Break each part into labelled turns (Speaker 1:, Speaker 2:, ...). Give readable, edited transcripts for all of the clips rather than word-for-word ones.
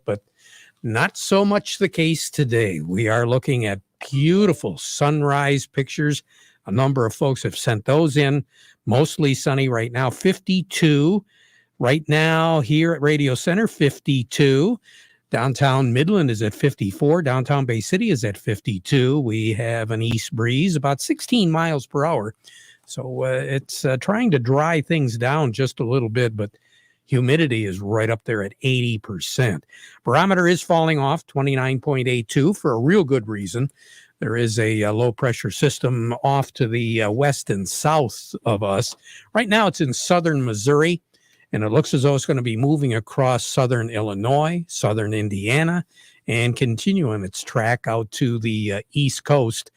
Speaker 1: but not so much the case today. We are looking at beautiful sunrise pictures. A number of folks have sent those in. Mostly sunny right now, 52. Right now here at Radio Center, 52. Downtown Midland is at 54. Downtown Bay City is at 52. We have an east breeze, about 16 miles per hour. So it's trying to dry things down just a little bit, but humidity is right up there at 80%. Barometer is falling off, 29.82, for a real good reason. There is a low pressure system off to the west and south of us. Right now it's in southern Missouri, and it looks as though it's going to be moving across southern Illinois, southern Indiana, and continuing its track out to the east coast,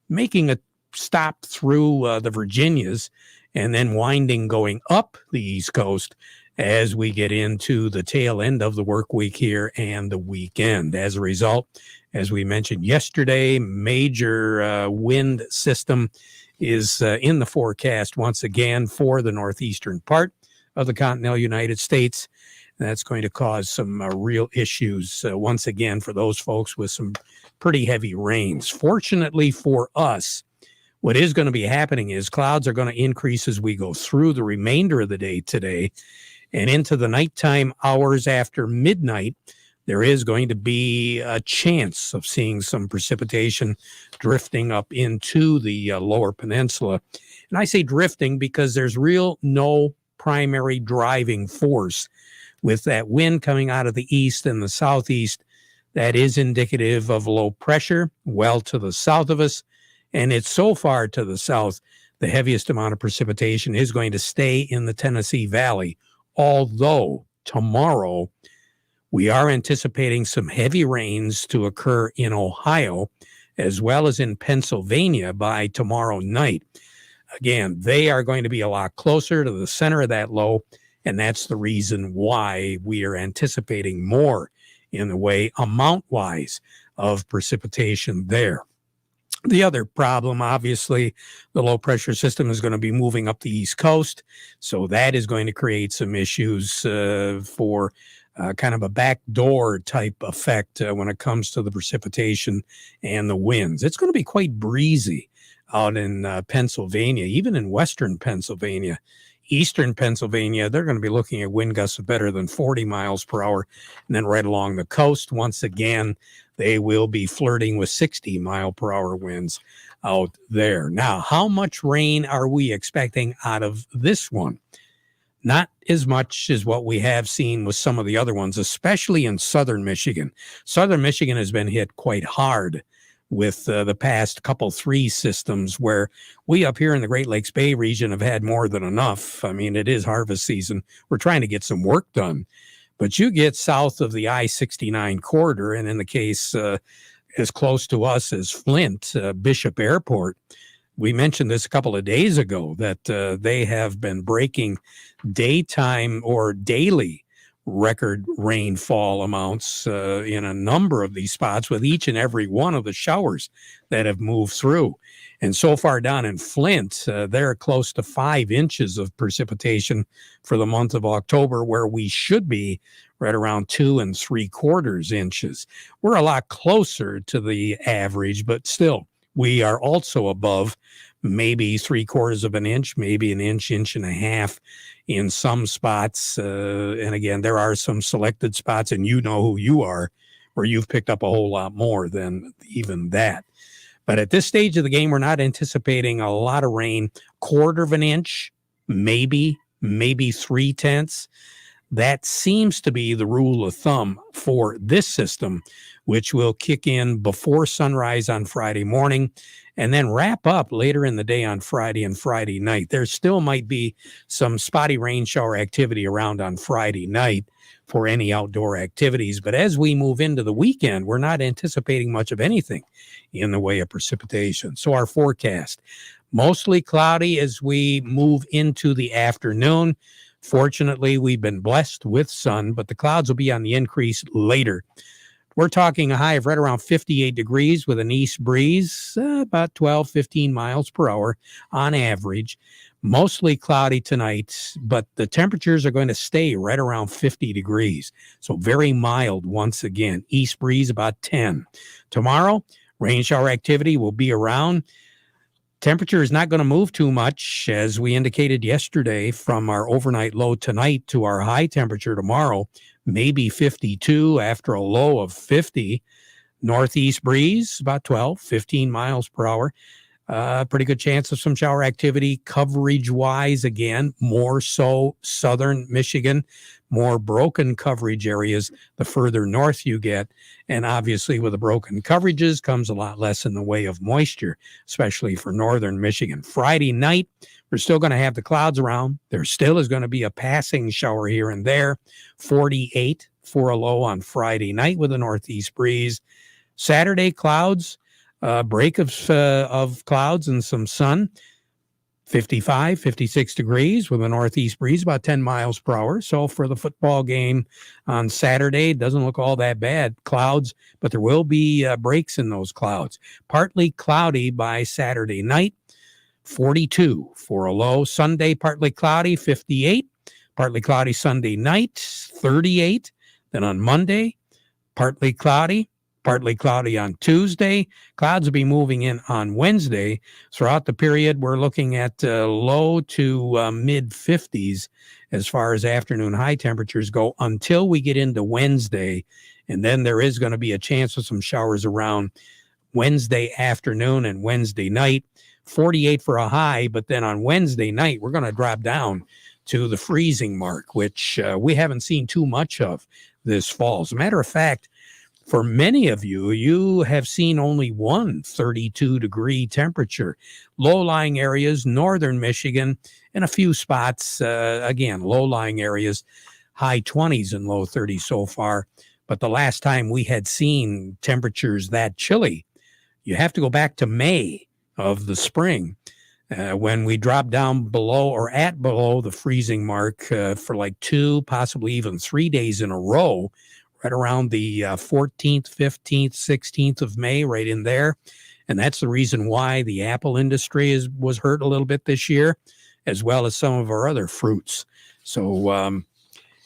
Speaker 1: making a stop through the Virginias, and then winding going up the east coast as we get into the tail end of the work week here and the weekend. As a result, as we mentioned yesterday, major wind system is in the forecast once again for the northeastern part of the continental United States. That's going to cause some real issues once again for those folks with some pretty heavy rains. Fortunately for us, what is going to be happening is clouds are going to increase as we go through the remainder of the day today, and into the nighttime hours after midnight, there is going to be a chance of seeing some precipitation drifting up into the lower peninsula. And I say drifting because there's no primary driving force. With that wind coming out of the east and the southeast, that is indicative of low pressure well to the south of us. And it's so far to the south, the heaviest amount of precipitation is going to stay in the Tennessee Valley. Although tomorrow we are anticipating some heavy rains to occur in Ohio as well as in Pennsylvania by tomorrow night. Again, they are going to be a lot closer to the center of that low, and that's the reason why we are anticipating more in the way amount-wise of precipitation there. The other problem, obviously, the low pressure system is going to be moving up the East Coast. So that is going to create some issues for kind of a backdoor type effect when it comes to the precipitation and the winds. It's going to be quite breezy out in Pennsylvania, even in western Pennsylvania. Eastern Pennsylvania, they're going to be looking at wind gusts of better than 40 miles per hour. And then right along the coast, once again, they will be flirting with 60 mile per hour winds out there. Now, how much rain are we expecting out of this one? Not as much as what we have seen with some of the other ones, especially in southern Michigan. Southern Michigan has been hit quite hard with the past couple three systems, where we up here in the Great Lakes Bay region have had more than enough. I mean, it is harvest season. We're trying to get some work done. But you get south of the I-69 corridor, and in the case as close to us as Flint, Bishop Airport, we mentioned this a couple of days ago that they have been breaking daytime or daily record rainfall amounts in a number of these spots with each and every one of the showers that have moved through. And so far down in Flint, they're close to 5 inches of precipitation for the month of October, where we should be right around 2 3/4 inches. We're a lot closer to the average, but still, we are also above maybe 3/4 of an inch, maybe an inch, inch and a half in some spots. And again, there are some selected spots, and you know who you are, where you've picked up a whole lot more than even that. But at this stage of the game, we're not anticipating a lot of rain. 1/4 of an inch, maybe 3/10. That seems to be the rule of thumb for this system, which will kick in before sunrise on Friday morning and then wrap up later in the day on Friday and Friday night. There still might be some spotty rain shower activity around on Friday night for any outdoor activities. But as we move into the weekend, we're not anticipating much of anything in the way of precipitation. So our forecast, mostly cloudy as we move into the afternoon. Fortunately, we've been blessed with sun, but the clouds will be on the increase later. We're talking a high of right around 58 degrees with an east breeze, about 12, 15 miles per hour on average. Mostly cloudy tonight, but the temperatures are going to stay right around 50 degrees. So very mild once again. East breeze about 10. Tomorrow, rain shower activity will be around. Temperature is not going to move too much, as we indicated yesterday, from our overnight low tonight to our high temperature tomorrow, maybe 52 after a low of 50. Northeast breeze, about 12, 15 miles per hour. Pretty good chance of some shower activity coverage-wise. Again, more so southern Michigan, more broken coverage areas the further north you get. And obviously with the broken coverages comes a lot less in the way of moisture, especially for northern Michigan. Friday night, we're still going to have the clouds around. There still is going to be a passing shower here and there. 48 for a low on Friday night with a northeast breeze. Saturday, clouds. Break of clouds and some sun, 55, 56 degrees with a northeast breeze, about 10 miles per hour. So for the football game on Saturday, it doesn't look all that bad. Clouds, but there will be breaks in those clouds. Partly cloudy by Saturday night, 42 for a low. Sunday, partly cloudy, 58. Partly cloudy Sunday night, 38. Then on Monday, partly cloudy on Tuesday. Clouds will be moving in on Wednesday. Throughout the period, we're looking at low to mid 50s as far as afternoon high temperatures go until we get into Wednesday. And then there is going to be a chance of some showers around Wednesday afternoon and Wednesday night. 48 for a high, but then on Wednesday night, we're going to drop down to the freezing mark, which we haven't seen too much of this fall. As a matter of fact, for many of you, you have seen only one 32-degree temperature. Low-lying areas, northern Michigan, and a few spots, again, low-lying areas, high 20s and low 30s so far. But the last time we had seen temperatures that chilly, you have to go back to May of the spring, when we dropped down below or at below the freezing mark for like 2, possibly even 3 days in a row, right around the 14th, 15th, 16th of May, right in there. And that's the reason why the apple industry was hurt a little bit this year, as well as some of our other fruits. So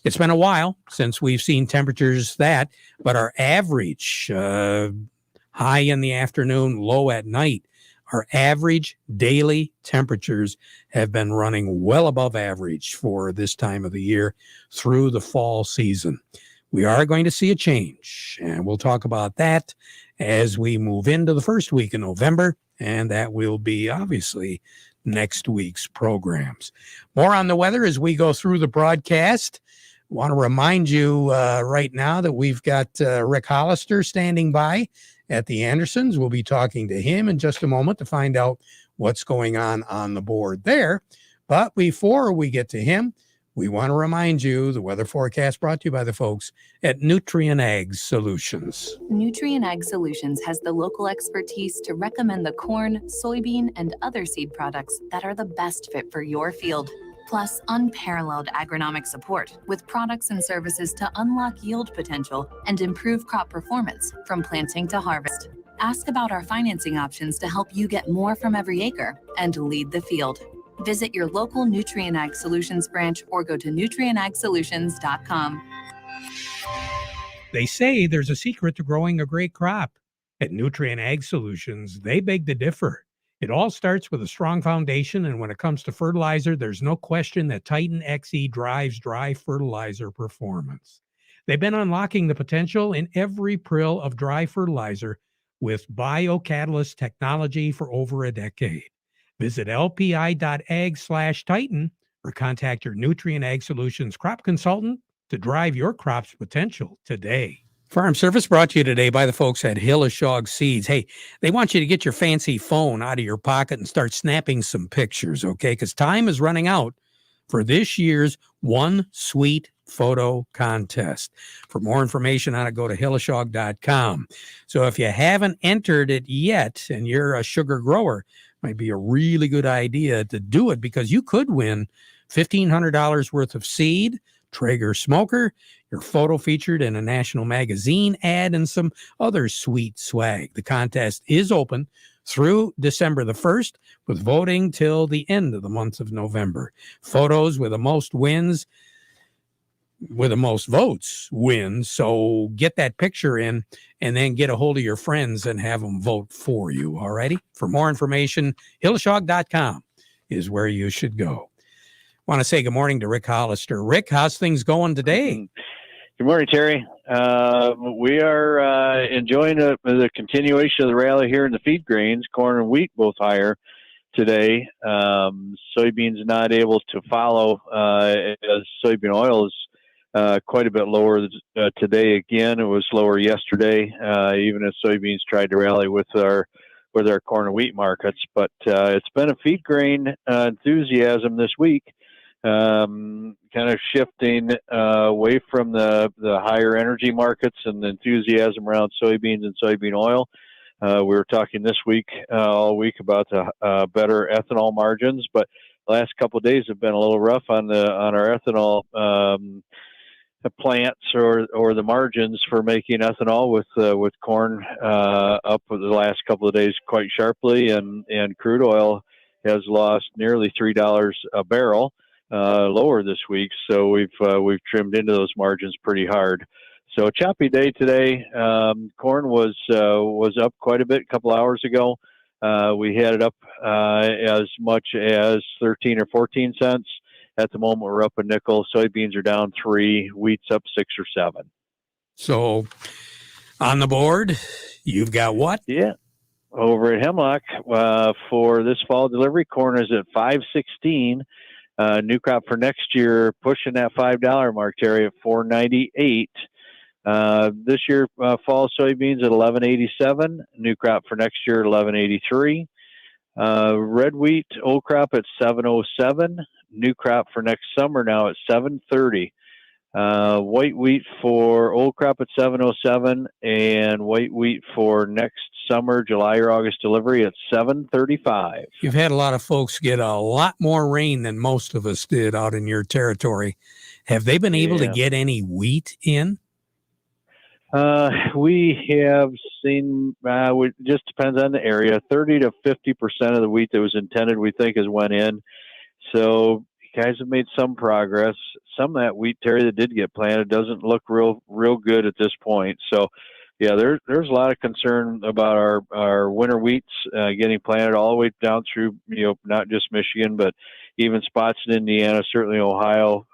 Speaker 1: it's been a while since we've seen temperatures but our average high in the afternoon, low at night, our average daily temperatures have been running well above average for this time of the year through the fall season. We are going to see a change, and we'll talk about that as we move into the first week in November, and that will be obviously next week's programs. More on the weather as we go through the broadcast. I want to remind you right now that we've got Rick Hollister standing by at the Andersons. We'll be talking to him in just a moment to find out what's going on the board there. But before we get to him, we want to remind you the weather forecast brought to you by the folks at Nutrien Ag Solutions.
Speaker 2: Nutrien Ag Solutions has the local expertise to recommend the corn, soybean, and other seed products that are the best fit for your field. Plus, unparalleled agronomic support with products and services to unlock yield potential and improve crop performance from planting to harvest. Ask about our financing options to help you get more from every acre and lead the field. Visit your local Nutrien Ag Solutions branch or go to nutrienagsolutions.com.
Speaker 1: They say there's a secret to growing a great crop. At Nutrien Ag Solutions, they beg to differ. It all starts with a strong foundation, and when it comes to fertilizer, there's no question that Titan XE drives dry fertilizer performance. They've been unlocking the potential in every prill of dry fertilizer with biocatalyst technology for over a decade. Visit lpi.ag/Titan or contact your Nutrien Ag Solutions crop consultant to drive your crop's potential today. Farm Service brought to you today by the folks at Hilleshog Seeds. Hey, they want you to get your fancy phone out of your pocket and start snapping some pictures, okay? Because time is running out for this year's One Sweet Photo Contest. For more information on it, go to hilleshog.com. So if you haven't entered it yet and you're a sugar grower, might be a really good idea to do it, because you could win $1,500 worth of seed, Traeger smoker, your photo featured in a national magazine ad, and some other sweet swag. The contest is open through December the 1st, with voting till the end of the month of November. Photos with the most wins, with the most votes win. So get that picture in and then get a hold of your friends and have them vote for you. All righty. For more information, hillshog.com is where you should go. Want to say good morning to Rick Hollister. Rick, how's things going today?
Speaker 3: Good morning, Terry. We are enjoying the continuation of the rally here in the feed grains. Corn and wheat both higher today. Soybeans not able to follow as soybean oil is quite a bit lower today. Again, it was lower yesterday, even as soybeans tried to rally with our corn and wheat markets. But it's been a feed grain enthusiasm this week. Kind of shifting away from the higher energy markets and the enthusiasm around soybeans and soybean oil. We were talking this week, all week, about the better ethanol margins, but the last couple of days have been a little rough on our ethanol plants or the margins for making ethanol with corn up for the last couple of days quite sharply, and crude oil has lost nearly $3 a barrel. Lower this week, so we've trimmed into those margins pretty hard. So a choppy day today. Corn was up quite a bit a couple hours ago. We had it up as much as 13 or 14 cents. At the moment, we're up a nickel. Soybeans are down 3. Wheat's up 6 or 7.
Speaker 1: So on the board, you've got what?
Speaker 3: Yeah. Over at Hemlock for this fall delivery, corn is at 5.16. New crop for next year pushing that $5 mark, Terry, at $4.98. This year, fall soybeans at $11.87. New crop for next year at $11.83. Red wheat, old crop at $7.07. New crop for next summer now at $7.30. White wheat for old crop at $7.07, and white wheat for next summer, July or August delivery at $7.35.
Speaker 1: You've had a lot of folks get a lot more rain than most of us did out in your territory. Have they been able to get any wheat in?
Speaker 3: We have seen, it just depends on the area, 30 to 50% of the wheat that was intended, we think, has went in. So guys have made some progress. Some of that wheat, Terry, that did get planted doesn't look real good at this point. So, yeah, there's a lot of concern about our winter wheats getting planted all the way down through, not just Michigan, but even spots in Indiana, certainly Ohio,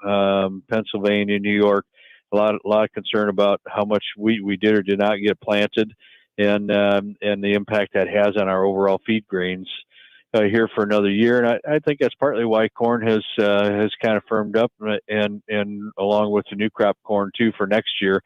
Speaker 3: Pennsylvania, New York. A lot of concern about how much wheat we did or did not get planted, and the impact that has on our overall feed grains here for another year. And I think that's partly why corn has kind of firmed up, and along with the new crop corn too for next year.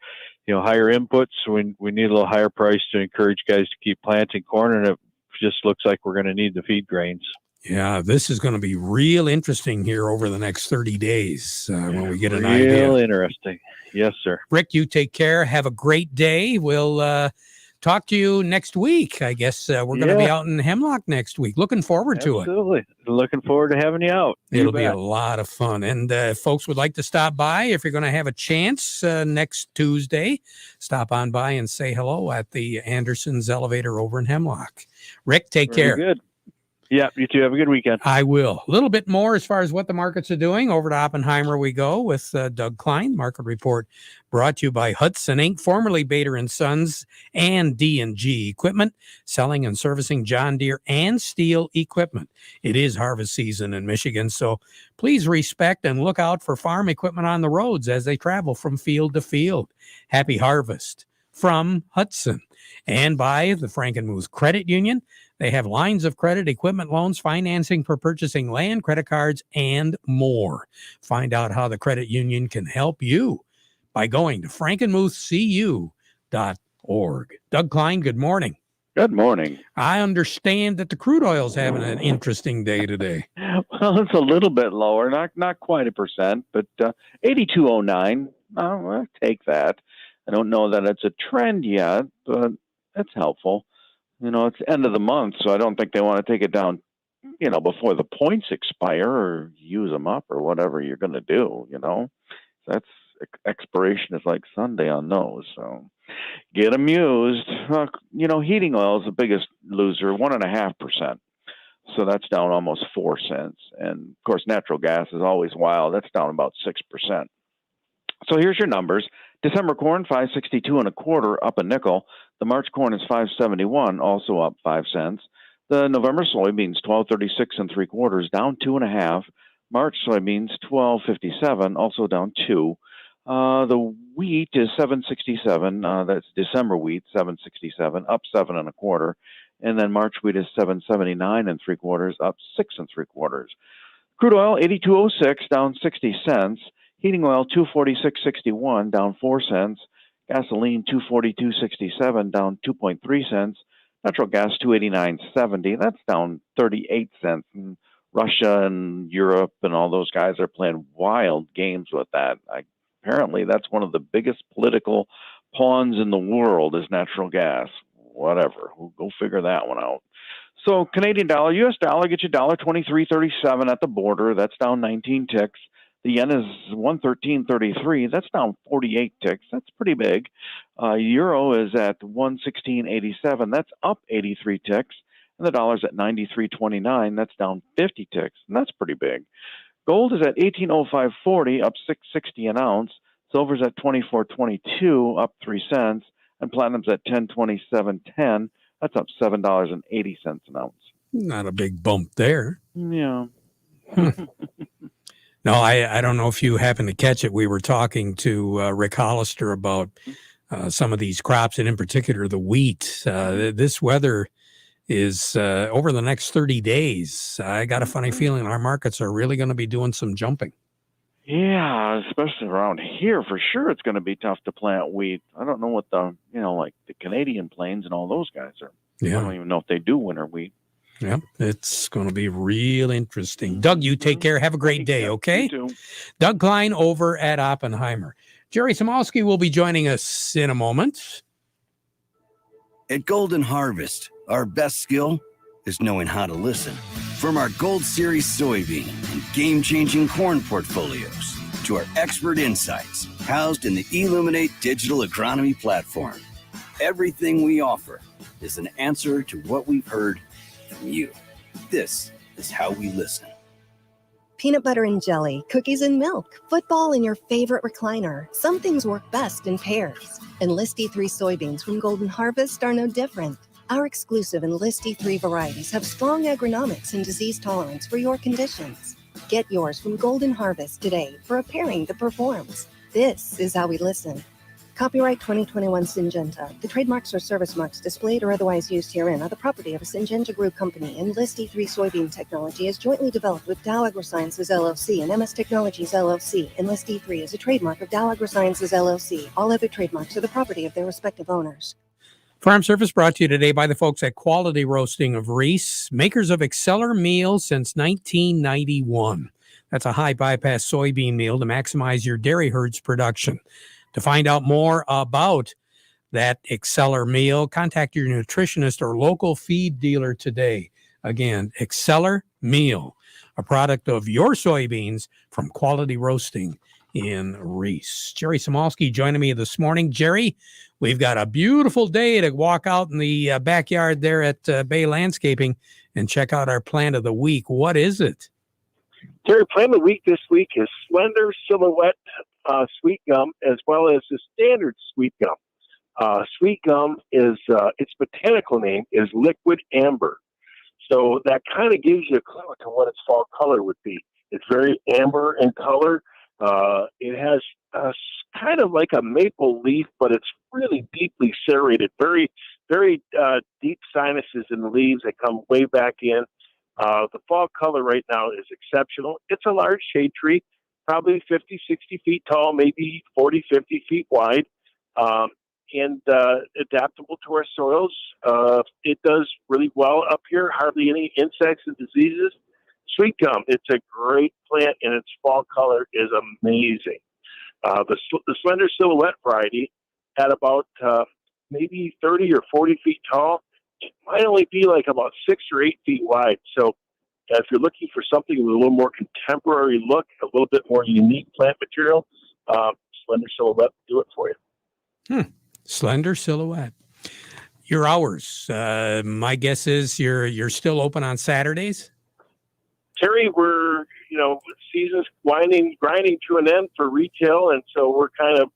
Speaker 3: Higher inputs. We need a little higher price to encourage guys to keep planting corn, and it just looks like we're going to need the feed grains.
Speaker 1: Yeah, this is going to be real interesting here over the next 30 days when we get an idea.
Speaker 3: Real interesting. Yes, sir.
Speaker 1: Rick, you take care. Have a great day. We'll talk to you next week. I guess we're going to be out in Hemlock next week. Looking forward to it.
Speaker 3: Absolutely. Looking forward to having you out.
Speaker 1: It'll be a lot of fun. And if folks would like to stop by, if you're going to have a chance next Tuesday, stop on by and say hello at the Anderson's Elevator over in Hemlock. Rick, take care.
Speaker 3: Good. Yeah, you too. Have a good weekend.
Speaker 1: I will. A little bit more as far as what the markets are doing. Over to Oppenheimer we go with Doug Klein. Market report brought to you by Hudson Inc., formerly Bader & Sons and D&G Equipment, selling and servicing John Deere and Steel equipment. It is harvest season in Michigan, so please respect and look out for farm equipment on the roads as they travel from field to field. Happy harvest from Hudson. And by the Frankenmuth Credit Union. They have lines of credit, equipment loans, financing for purchasing land, credit cards, and more. Find out how the credit union can help you by going to frankenmuthcu.org. Doug Klein, good morning.
Speaker 4: Good morning.
Speaker 1: I understand that the crude oil is having an interesting day today.
Speaker 4: Well, it's a little bit lower, not quite 1%, but 82.09. I'll take that. I don't know that it's a trend yet, but it's helpful. It's the end of the month, so I don't think they want to take it down, before the points expire or use them up or whatever you're going to do, That's expiration is like Sunday on those. So get amused. Heating oil is the biggest loser, 1.5%. So that's down almost 4 cents. And of course, natural gas is always wild. That's down about 6%. So here's your numbers. December corn, 5.62 1/4, up a nickel. The March corn is 5.71, also up 5 cents. The November soybeans, 12.36 3/4, down 2.5. March soybeans, 12.57, also down 2. The wheat is 7.67. That's December wheat, 7.67, up 7 1/4. And then March wheat is 7.79 3/4, up 6 3/4. Crude oil, 82.06, down 60 cents. Heating oil, 246.61, down 4 cents. Gasoline, 242.67, down 2.3 cents. Natural gas, 289.70. That's down 38 cents. And Russia and Europe and all those guys are playing wild games with that. Apparently, that's one of the biggest political pawns in the world is natural gas. Whatever. We'll go figure that one out. So Canadian dollar, U.S. dollar, get you $1.2337 at the border. That's down 19 ticks. The yen is 113.33. That's down 48 ticks. That's pretty big. Euro is at 116.87. That's up 83 ticks. And the dollar's at 93.29. That's down 50 ticks. And that's pretty big. Gold is at 18.0540, up 6.60 an ounce. Silver's at 24.22, up 3 cents. And platinum's at 10.2710. That's up $7.80 an ounce.
Speaker 1: Not a big bump there.
Speaker 4: Yeah.
Speaker 1: No, I don't know if you happen to catch it. We were talking to Rick Hollister about some of these crops, and in particular the wheat. This weather is over the next 30 days. I got a funny feeling our markets are really going to be doing some jumping.
Speaker 4: Yeah, especially around here, for sure it's going to be tough to plant wheat. I don't know what like the Canadian plains and all those guys are.
Speaker 1: Yeah.
Speaker 4: I don't even know if they do winter wheat.
Speaker 1: Yeah, it's going to be real interesting. Doug, you take care. Have a great day, okay?
Speaker 4: You too.
Speaker 1: Doug Klein over at Oppenheimer. Jerry Samolsky will be joining us in a moment.
Speaker 5: At Golden Harvest, our best skill is knowing how to listen. From our Gold Series soybean and game-changing corn portfolios to our expert insights housed in the Illuminate digital agronomy platform, everything we offer is an answer to what we've heard from you. This is how we listen.
Speaker 6: Peanut butter and jelly, cookies and milk, football in your favorite recliner. Some things work best in pairs. Enlist E3 soybeans from Golden Harvest are no different. Our exclusive Enlist E3 varieties have strong agronomics and disease tolerance for your conditions. Get yours from Golden Harvest today for a pairing that performs. This is how we listen. Copyright 2021 Syngenta. The trademarks or service marks displayed or otherwise used herein are the property of a Syngenta Group company. Enlist E3 soybean technology is jointly developed with Dow AgroSciences LLC and MS Technologies LLC. Enlist E3 is a trademark of Dow AgroSciences LLC. All other trademarks are the property of their respective owners.
Speaker 1: Farm Service brought to you today by the folks at Quality Roasting of Reese, makers of Exceller meal since 1991. That's a high bypass soybean meal to maximize your dairy herd's production. To find out more about that Exceller meal, contact your nutritionist or local feed dealer today. Again, Exceller meal, a product of your soybeans from Quality Roasting in Reese. Jerry Samolsky joining me this morning. Jerry, we've got a beautiful day to walk out in the backyard there at Bay Landscaping and check out our plant of the week. What is it?
Speaker 7: Terry, plant of the week this week is Slender Silhouette Sweet Gum, as well as the Standard Sweet Gum. Sweet Gum is, its botanical name is Liquid Amber. So that kind of gives you a clue to what its fall color would be. It's very amber in color. It has kind of like a maple leaf, but it's really deeply serrated, very, very deep sinuses in the leaves that come way back in. The fall color right now is exceptional. It's a large shade tree, probably 50, 60 feet tall, maybe 40, 50 feet wide, and adaptable to our soils. It does really well up here, hardly any insects and diseases. Sweet gum, it's a great plant, and its fall color is amazing. The Slender Silhouette variety, at about maybe 30 or 40 feet tall, it might only be like about 6 or 8 feet wide. So if you're looking for something with a little more contemporary look, a little bit more unique plant material, Slender Silhouette do it for you.
Speaker 1: Slender Silhouette. Your hours. My guess is you're still open on Saturdays.
Speaker 7: Terry, we're, season's grinding to an end for retail, and so we're kind of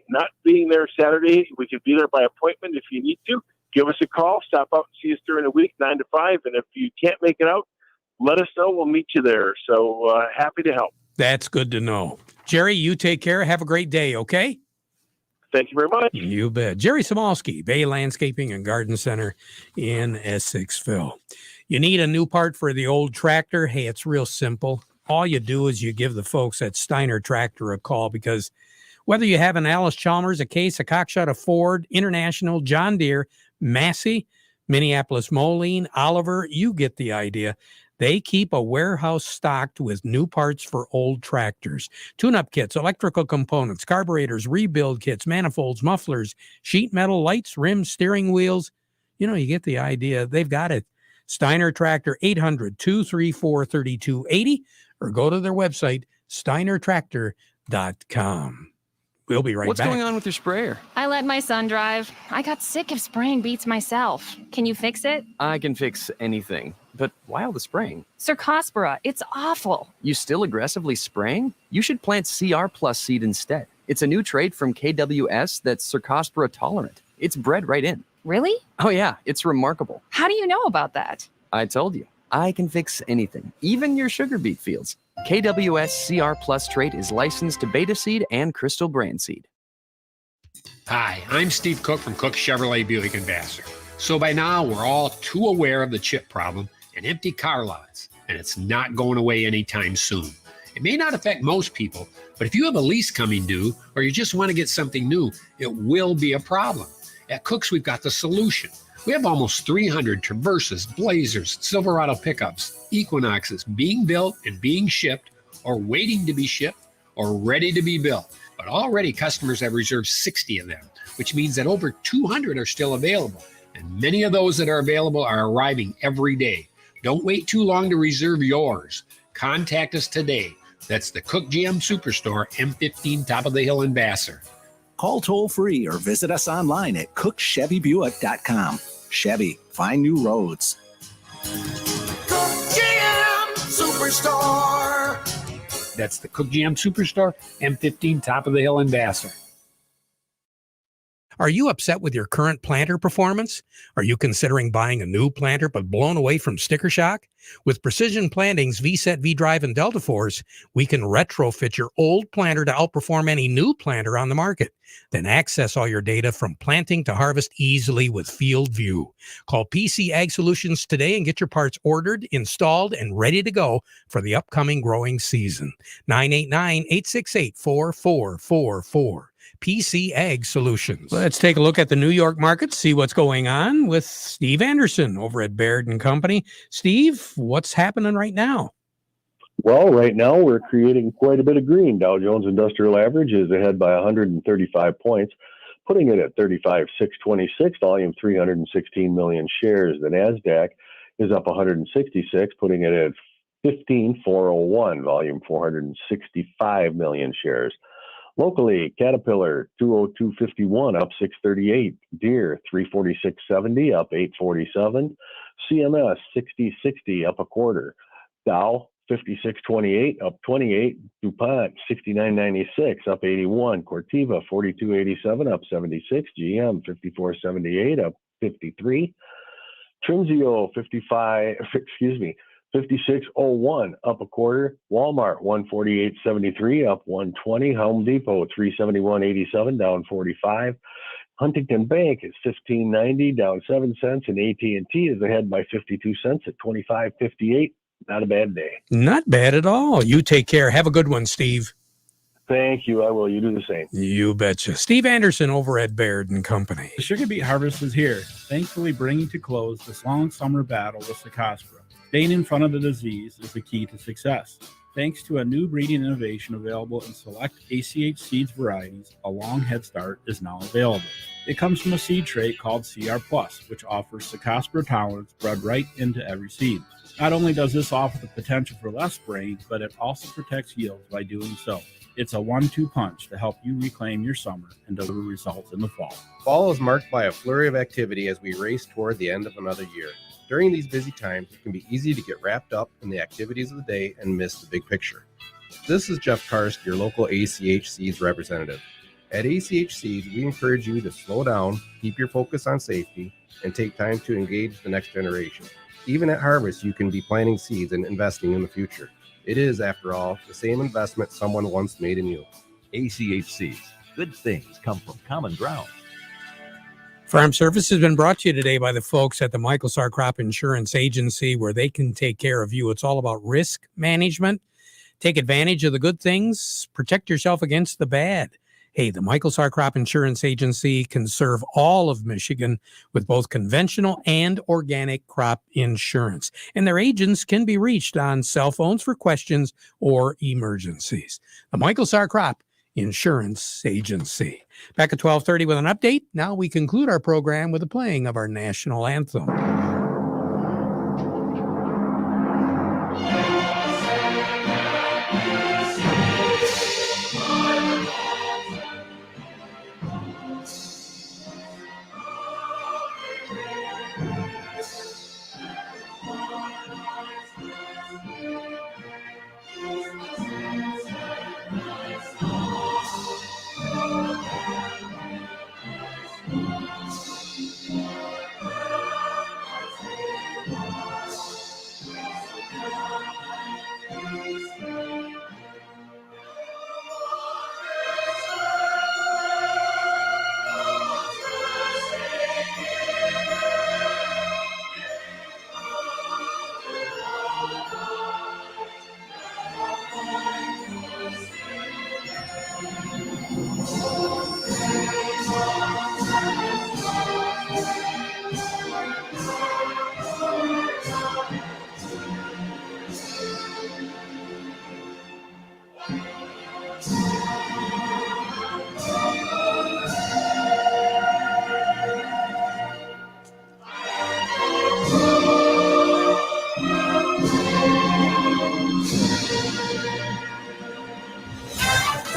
Speaker 7: not being there Saturday. We could be there by appointment if you need to. Give us a call. Stop out and see us during the week, 9 to 5. And if you can't make it out, let us know. We'll meet you there. So happy to help.
Speaker 1: That's good to know. Jerry, you take care. Have a great day, okay?
Speaker 7: Thank you very much.
Speaker 1: You bet. Jerry Samalski, Bay Landscaping and Garden Center in Essexville. You need a new part for the old tractor? Hey, it's real simple. All you do is you give the folks at Steiner Tractor a call, because whether you have an Alice Chalmers, a Case, a Cockshot, a Ford, International, John Deere, Massey, Minneapolis Moline, Oliver, you get the idea. They keep a warehouse stocked with new parts for old tractors. Tune-up kits, electrical components, carburetors, rebuild kits, manifolds, mufflers, sheet metal, lights, rims, steering wheels. You get the idea. They've got it. Steiner Tractor, 800-234-3280, or go to their website, steinertractor.com. We'll be right back.
Speaker 8: What's going on with your sprayer?
Speaker 9: I let my son drive. I got sick of spraying beats myself. Can you fix it?
Speaker 8: I can fix anything. But why all the spraying?
Speaker 9: Cercospora, it's awful.
Speaker 8: You still aggressively spraying? You should plant CR Plus seed instead. It's a new trait from KWS that's Cercospora tolerant. It's bred right in.
Speaker 9: Really?
Speaker 8: Oh yeah, it's remarkable.
Speaker 9: How do you know about that?
Speaker 8: I told you. I can fix anything, even your sugar beet fields. KWS CR Plus trait is licensed to Beta Seed and Crystal Brand Seed.
Speaker 10: Hi, I'm Steve Cook from Cook Chevrolet Buick Ambassador. So by now, we're all too aware of the chip problem and empty car lots, and it's not going away anytime soon. It may not affect most people, but if you have a lease coming due or you just want to get something new, it will be a problem. At Cook's, we've got the solution. We have almost 300 Traverses, Blazers, Silverado pickups, Equinoxes being built and being shipped, or waiting to be shipped, or ready to be built. But already customers have reserved 60 of them, which means that over 200 are still available. And many of those that are available are arriving every day. Don't wait too long to reserve yours. Contact us today. That's the Cook GM Superstore, M15 Top of the Hill in Vassar.
Speaker 11: Call toll-free or visit us online at cookchevybuick.com. Chevy, find new roads.
Speaker 12: Cook GM Superstore.
Speaker 10: That's the Cook GM Superstore, M15 Top of the Hill in Vassar.
Speaker 1: Are you upset with your current planter performance? Are you considering buying a new planter but blown away from sticker shock? With Precision Planting's V-Set, V-Drive, and Delta Force, we can retrofit your old planter to outperform any new planter on the market. Then access all your data from planting to harvest easily with Field View. Call PC Ag Solutions today and get your parts ordered, installed, and ready to go for the upcoming growing season. 989-868-4444. PC Ag Solutions. Let's take a look at the New York market, see what's going on with Steve Anderson over at Baird & Company. Steve, what's happening right now?
Speaker 13: Well, right now we're creating quite a bit of green. Dow Jones Industrial Average is ahead by 135 points, putting it at 35,626, volume 316 million shares. The NASDAQ is up 166, putting it at 15,401, volume 465 million shares. Locally, Caterpillar 202.51 up 638, Deere 346.70 up 847, CMS 60.60 up a quarter, Dow 56.28 up 28, DuPont 69.96 up 81, Corteva 42.87 up 76, GM 54.78 up 53, Trimzio 56.01 up a quarter, Walmart 148.73 up 120, Home Depot 371.87 down 45, Huntington Bank is 15.90 down 7 cents, and AT&T is ahead by 52 cents at 25.58. Not a bad day.
Speaker 1: Not bad at all. You take care. Have a good one, Steve.
Speaker 13: Thank you. I will. You do the same.
Speaker 1: You betcha. Steve Anderson over at Baird & Company.
Speaker 14: The sugar beet harvest is here, thankfully bringing to close this long summer battle with Cercospora. Staying in front of the disease is the key to success. Thanks to a new breeding innovation available in select ACH seeds varieties, a long head start is now available. It comes from a seed trait called CR Plus, which offers Cercospora tolerance bred right into every seed. Not only does this offer the potential for less spraying, but it also protects yields by doing so. It's a 1-2 punch to help you reclaim your summer and deliver results in the fall.
Speaker 15: Fall is marked by a flurry of activity as we race toward the end of another year. During these busy times, it can be easy to get wrapped up in the activities of the day and miss the big picture. This is Jeff Karst, your local ACH Seeds representative. At ACH Seeds, we encourage you to slow down, keep your focus on safety, and take time to engage the next generation. Even at harvest, you can be planting seeds and investing in the future. It is, after all, the same investment someone once made in you.
Speaker 16: ACH Seeds. Good things come from common ground.
Speaker 1: Farm Service has been brought to you today by the folks at the Michael Sarr Crop Insurance Agency, where they can take care of you. It's all about risk management. Take advantage of the good things. Protect yourself against the bad. Hey, the Michael Sarr Crop Insurance Agency can serve all of Michigan with both conventional and organic crop insurance. And their agents can be reached on cell phones for questions or emergencies. The Michael Sarr Crop Insurance Agency. Back at 12:30 with an update. Now we conclude our program with the playing of our national anthem.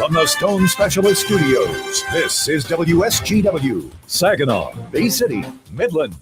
Speaker 17: From the Stone Specialist Studios, this is WSGW, Saginaw, Bay City, Midland.